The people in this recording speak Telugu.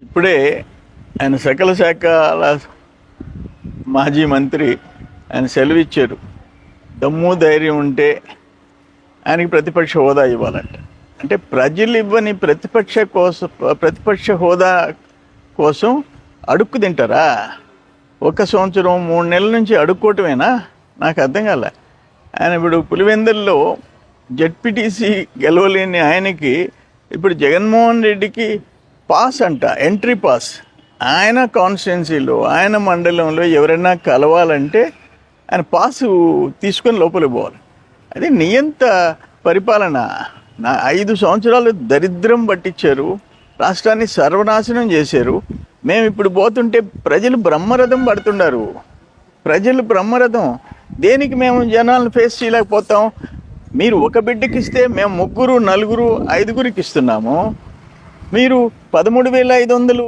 ఇప్పుడే ఆయన సకల శాఖల మాజీ మంత్రి ఆయన సెలవిచ్చారు. దమ్ము ధైర్యం ఉంటే ఆయనకి ప్రతిపక్ష హోదా ఇవ్వాలంట. అంటే ప్రజలు ఇవ్వని ప్రతిపక్ష హోదా కోసం అడుక్కు తింటారా? 1 సంవత్సరం 3 నెలల నుంచి అడుక్కోవటమేనా? నాకు అర్థం కాలే. ఆయన ఇప్పుడు పులివెందుల్లో జెడ్పీటీసీ గెలవలేని ఆయనకి ఇప్పుడు జగన్మోహన్ రెడ్డికి పాస్ అంట, ఎంట్రీ పాస్. ఆయన కాన్స్టిట్యున్సీలో ఆయన మండలంలో ఎవరైనా కలవాలంటే ఆయన పాసు తీసుకొని లోపలికి పోవాలి. అది నియంత పరిపాలన. 5 సంవత్సరాలు దరిద్రం పట్టించారు, రాష్ట్రాన్ని సర్వనాశనం చేశారు. మేము ఇప్పుడు పోతుంటే ప్రజలు బ్రహ్మరథం పడుతున్నారు. ప్రజలు బ్రహ్మరథం దేనికి? మేము జనాలను ఫేస్ చేయలేకపోతాం. మీరు ఒక బిడ్డకి ఇస్తే మేము 3, 4, 5కి ఇస్తున్నాము. మీరు 13,500